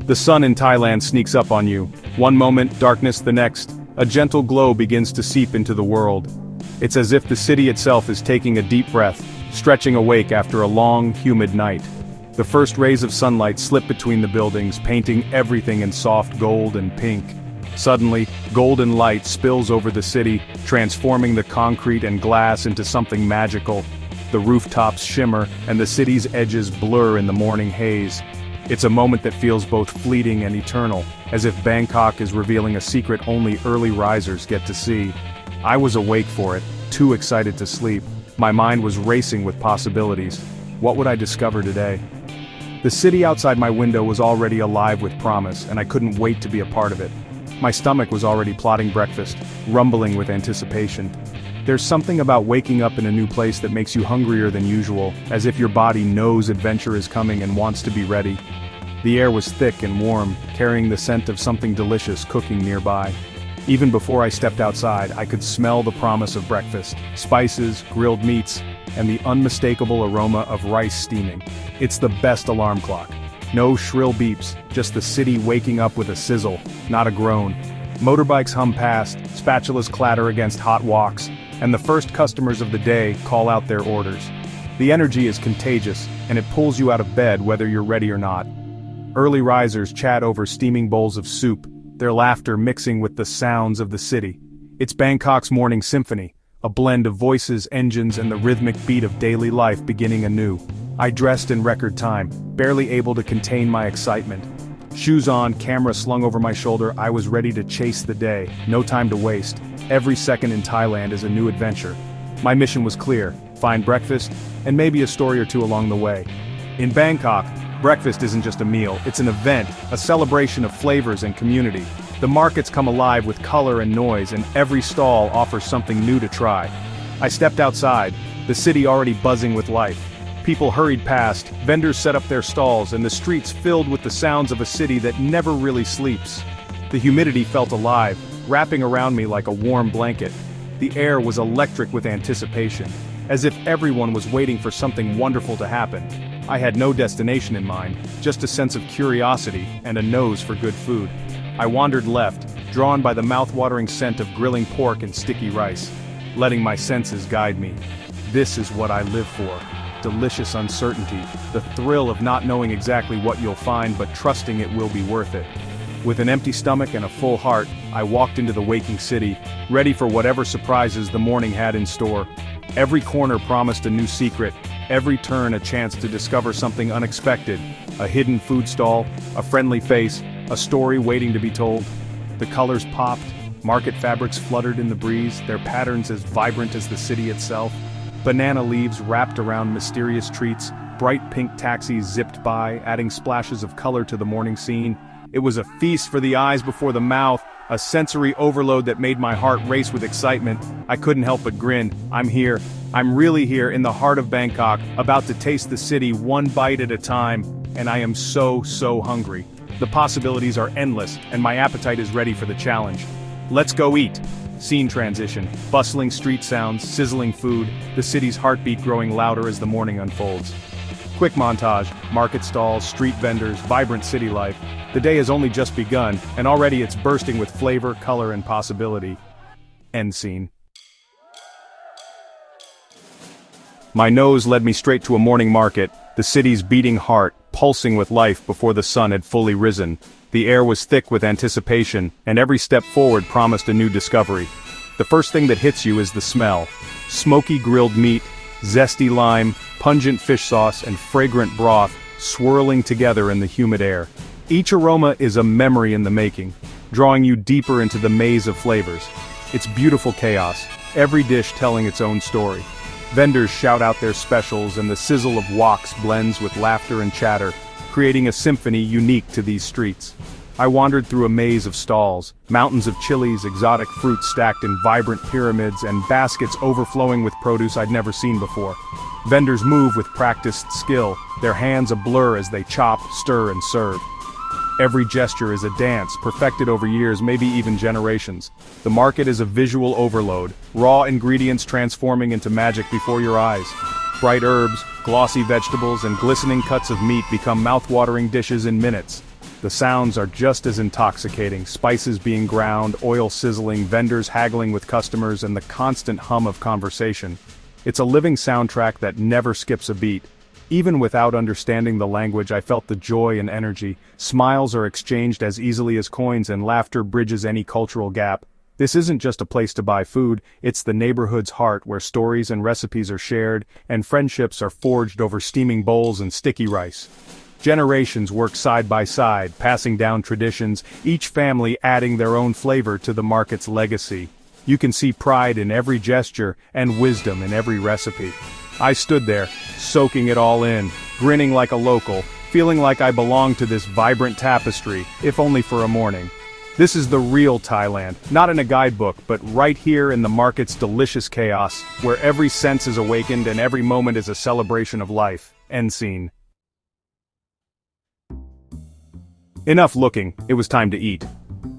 The sun in Thailand sneaks up on you. One moment, darkness the next, a gentle glow begins to seep into the world. It's as if the city itself is taking a deep breath, stretching awake after a long, humid night. The first rays of sunlight slip between the buildings, painting everything in soft gold and pink. Suddenly, golden light spills over the city, transforming the concrete and glass into something magical. The rooftops shimmer, and the city's edges blur in the morning haze. It's a moment that feels both fleeting and eternal, as if Bangkok is revealing a secret only early risers get to see. I was awake for it, too excited to sleep. My mind was racing with possibilities. What would I discover today? The city outside my window was already alive with promise, and I couldn't wait to be a part of it. My stomach was already plotting breakfast, rumbling with anticipation. There's something about waking up in a new place that makes you hungrier than usual, as if your body knows adventure is coming and wants to be ready. The air was thick and warm, carrying the scent of something delicious cooking nearby. Even before I stepped outside, I could smell the promise of breakfast, spices, grilled meats, and the unmistakable aroma of rice steaming. It's the best alarm clock. No shrill beeps, just the city waking up with a sizzle, not a groan. Motorbikes hum past, spatulas clatter against hot woks, and the first customers of the day call out their orders. The energy is contagious, and it pulls you out of bed whether you're ready or not. Early risers chat over steaming bowls of soup, their laughter mixing with the sounds of the city. It's Bangkok's morning symphony, a blend of voices, engines, and the rhythmic beat of daily life beginning anew. I dressed in record time, barely able to contain my excitement. Shoes on, camera slung over my shoulder, I was ready to chase the day, no time to waste. Every second in Thailand is a new adventure. My mission was clear: find breakfast, and maybe a story or two along the way. In Bangkok, breakfast isn't just a meal, it's an event, a celebration of flavors and community. The markets come alive with color and noise, and every stall offers something new to try. I stepped outside, the city already buzzing with life. People hurried past, vendors set up their stalls, and the streets filled with the sounds of a city that never really sleeps. The humidity felt alive, wrapping around me like a warm blanket. The air was electric with anticipation, as if everyone was waiting for something wonderful to happen. I had no destination in mind, just a sense of curiosity and a nose for good food. I wandered left, drawn by the mouth-watering scent of grilling pork and sticky rice, letting my senses guide me. This is what I live for. Delicious uncertainty, the thrill of not knowing exactly what you'll find but trusting it will be worth it. With an empty stomach and a full heart, I walked into the waking city, ready for whatever surprises the morning had in store. Every corner promised a new secret, every turn a chance to discover something unexpected, a hidden food stall, a friendly face, a story waiting to be told. The colors popped, market fabrics fluttered in the breeze, their patterns as vibrant as the city itself. Banana leaves wrapped around mysterious treats, bright pink taxis zipped by, adding splashes of color to the morning scene. It was a feast for the eyes before the mouth, a sensory overload that made my heart race with excitement. I couldn't help but grin. I'm here. I'm really here in the heart of Bangkok, about to taste the city one bite at a time, and I am so hungry. The possibilities are endless, and my appetite is ready for the challenge. Let's go eat. Scene transition, bustling street sounds, sizzling food, the city's heartbeat growing louder as the morning unfolds. Quick montage, market stalls, street vendors, vibrant city life. The day has only just begun, and already it's bursting with flavor, color, and possibility. End scene. My nose led me straight to a morning market, the city's beating heart, pulsing with life before the sun had fully risen. The air was thick with anticipation, and every step forward promised a new discovery. The first thing that hits you is the smell. Smoky grilled meat, zesty lime, pungent fish sauce, and fragrant broth swirling together in the humid air. Each aroma is a memory in the making, drawing you deeper into the maze of flavors. It's beautiful chaos, every dish telling its own story. Vendors shout out their specials, and the sizzle of woks blends with laughter and chatter, creating a symphony unique to these streets. I wandered through a maze of stalls, mountains of chilies, exotic fruits stacked in vibrant pyramids, and baskets overflowing with produce I'd never seen before. Vendors move with practiced skill, their hands a blur as they chop, stir, and serve. Every gesture is a dance, perfected over years, maybe even generations. The market is a visual overload, raw ingredients transforming into magic before your eyes. Bright herbs, glossy vegetables, and glistening cuts of meat become mouth-watering dishes in minutes. The sounds are just as intoxicating, spices being ground, oil sizzling, vendors haggling with customers, and the constant hum of conversation. It's a living soundtrack that never skips a beat. Even without understanding the language, I felt the joy and energy. Smiles are exchanged as easily as coins, and laughter bridges any cultural gap. This isn't just a place to buy food, it's the neighborhood's heart where stories and recipes are shared, and friendships are forged over steaming bowls and sticky rice. Generations work side by side, passing down traditions, each family adding their own flavor to the market's legacy. You can see pride in every gesture and wisdom in every recipe. I stood there, soaking it all in, grinning like a local, feeling like I belonged to this vibrant tapestry, if only for a morning. This is the real Thailand, not in a guidebook, but right here in the market's delicious chaos, where every sense is awakened and every moment is a celebration of life. End scene. Enough looking, it was time to eat.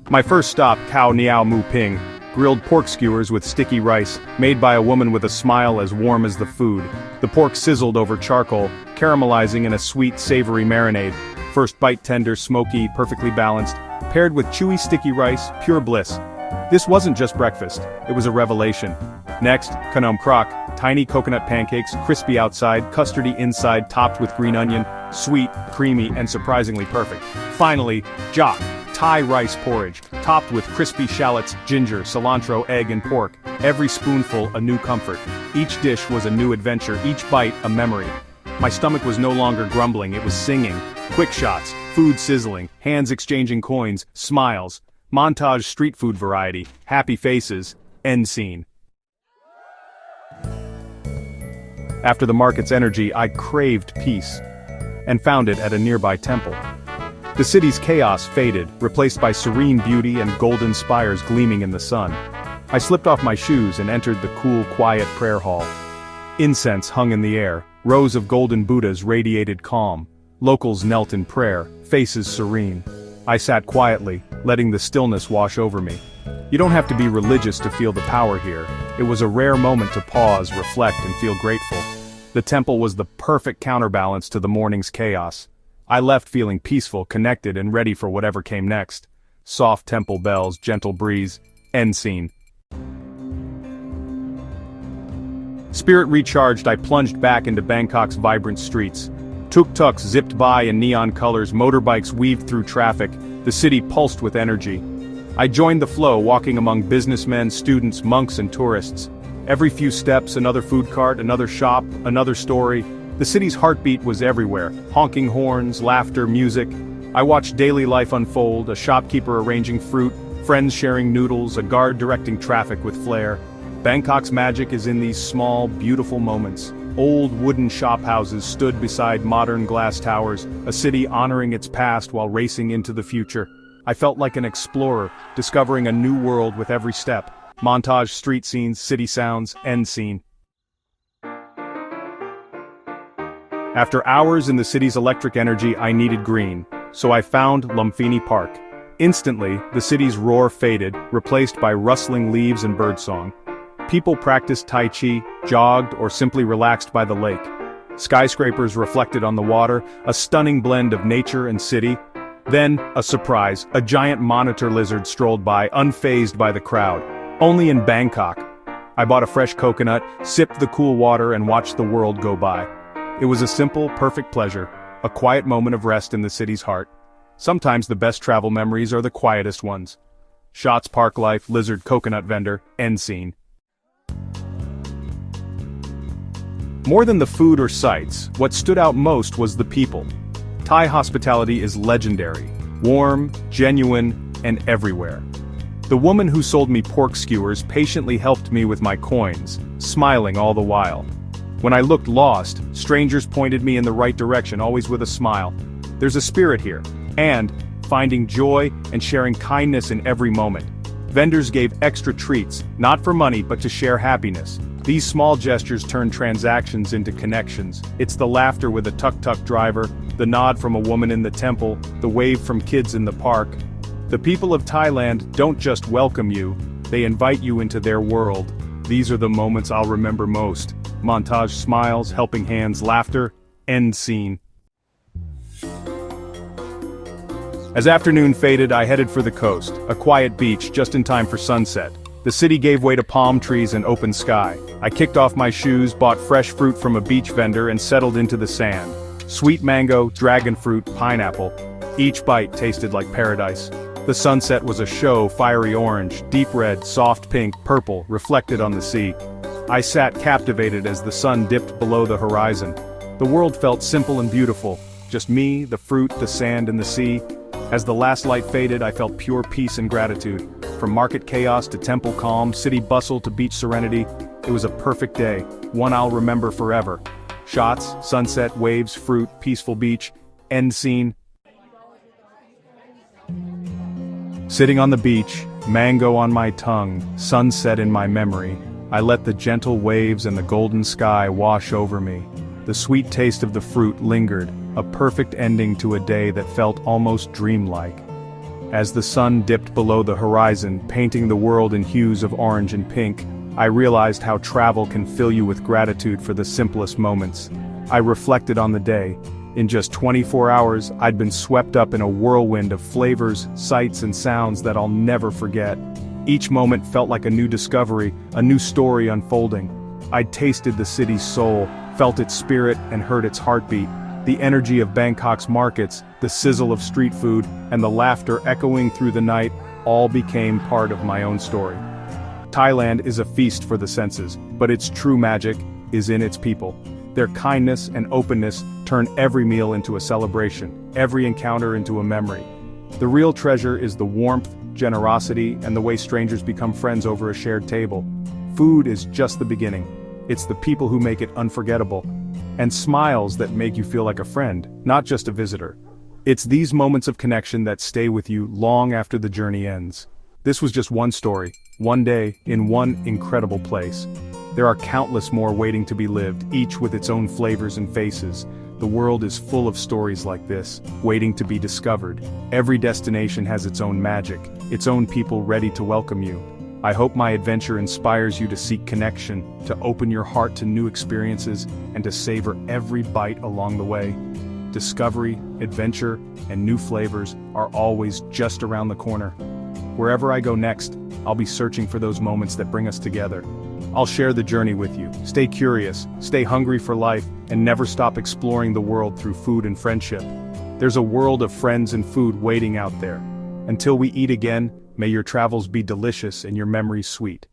My first stop, Khao Niao Mu Ping, grilled pork skewers with sticky rice, made by a woman with a smile as warm as the food. The pork sizzled over charcoal, caramelizing in a sweet, savory marinade. First bite tender, smoky, perfectly balanced, paired with chewy sticky rice, pure bliss. This wasn't just breakfast, it was a revelation. Next, Khanom Krok, tiny coconut pancakes, crispy outside, custardy inside, topped with green onion, sweet, creamy, and surprisingly perfect. Finally, Jok, Thai rice porridge, topped with crispy shallots, ginger, cilantro, egg, and pork. Every spoonful a new comfort. Each dish was a new adventure, each bite a memory. My stomach was no longer grumbling, it was singing. Quick shots, food sizzling, hands exchanging coins, smiles. Montage street food variety, happy faces, end scene. After the market's energy, I craved peace, and found it at a nearby temple. The city's chaos faded, replaced by serene beauty and golden spires gleaming in the sun. I slipped off my shoes and entered the cool, quiet prayer hall. Incense hung in the air, rows of golden Buddhas radiated calm. Locals knelt in prayer, faces serene. I sat quietly, letting the stillness wash over me. You don't have to be religious to feel the power here. It was a rare moment to pause, reflect, and feel grateful. The temple was the perfect counterbalance to the morning's chaos. I left feeling peaceful, connected, and ready for whatever came next. Soft temple bells, gentle breeze, end scene. Spirit recharged, I plunged back into Bangkok's vibrant streets. Tuk-tuks zipped by in neon colors, motorbikes weaved through traffic, the city pulsed with energy. I joined the flow, walking among businessmen, students, monks, and tourists. Every few steps, another food cart, another shop, another story. The city's heartbeat was everywhere, honking horns, laughter, music. I watched daily life unfold, a shopkeeper arranging fruit, friends sharing noodles, a guard directing traffic with flair. Bangkok's magic is in these small, beautiful moments. Old wooden shophouses stood beside modern glass towers, a city honoring its past while racing into the future. I felt like an explorer, discovering a new world with every step. Montage street scenes, city sounds, end scene. After hours in the city's electric energy, I needed green, so I found Lumpini Park. Instantly, the city's roar faded, replaced by rustling leaves and birdsong. People practiced Tai Chi, jogged, or simply relaxed by the lake. Skyscrapers reflected on the water, a stunning blend of nature and city. Then, a surprise, a giant monitor lizard strolled by, unfazed by the crowd. Only in Bangkok. I bought a fresh coconut, sipped the cool water, and watched the world go by. It was a simple, perfect pleasure, a quiet moment of rest in the city's heart. Sometimes the best travel memories are the quietest ones. Shots park life, lizard coconut vendor, end scene. More than the food or sights, what stood out most was the people. Thai hospitality is legendary, warm, genuine, and everywhere. The woman who sold me pork skewers patiently helped me with my coins, smiling all the while. When I looked lost, strangers pointed me in the right direction, always with a smile. There's a spirit here, and finding joy and sharing kindness in every moment. Vendors gave extra treats, not for money but to share happiness. These small gestures turn transactions into connections. It's the laughter with a tuk-tuk driver, the nod from a woman in the temple, the wave from kids in the park. The people of Thailand don't just welcome you, they invite you into their world. These are the moments I'll remember most. Montage smiles, helping hands, laughter, end scene. As afternoon faded, I headed for the coast, a quiet beach just in time for sunset. The city gave way to palm trees and open sky. I kicked off my shoes, bought fresh fruit from a beach vendor and settled into the sand. Sweet mango, dragon fruit, pineapple. Each bite tasted like paradise. The sunset was a show, fiery orange, deep red, soft pink, purple, reflected on the sea. I sat captivated as the sun dipped below the horizon. The world felt simple and beautiful. Just me, the fruit, the sand, and the sea. As the last light faded, I felt pure peace and gratitude. From market chaos to temple calm, city bustle to beach serenity, it was a perfect day, one I'll remember forever. Shots, sunset, waves, fruit, peaceful beach, end scene. Sitting on the beach, mango on my tongue, sunset in my memory, I let the gentle waves and the golden sky wash over me. The sweet taste of the fruit lingered, a perfect ending to a day that felt almost dreamlike. As the sun dipped below the horizon, painting the world in hues of orange and pink, I realized how travel can fill you with gratitude for the simplest moments. I reflected on the day. In just 24 hours, I'd been swept up in a whirlwind of flavors, sights, and sounds that I'll never forget. Each moment felt like a new discovery, a new story unfolding. I'd tasted the city's soul, felt its spirit, and heard its heartbeat. The energy of Bangkok's markets, the sizzle of street food, and the laughter echoing through the night all became part of my own story. Thailand is a feast for the senses, but its true magic is in its people. Their kindness and openness turn every meal into a celebration, every encounter into a memory. The real treasure is the warmth, generosity, and the way strangers become friends over a shared table. Food is just the beginning. It's the people who make it unforgettable. And smiles that make you feel like a friend, not just a visitor. It's these moments of connection that stay with you long after the journey ends. This was just one story, one day, in one incredible place. There are countless more waiting to be lived, each with its own flavors and faces. The world is full of stories like this, waiting to be discovered. Every destination has its own magic, its own people ready to welcome you. I hope my adventure inspires you to seek connection, to open your heart to new experiences, and to savor every bite along the way. Discovery, adventure, and new flavors are always just around the corner. Wherever I go next, I'll be searching for those moments that bring us together. I'll share the journey with you. Stay curious, stay hungry for life, and never stop exploring the world through food and friendship. There's a world of friends and food waiting out there. Until we eat again, may your travels be delicious and your memories sweet.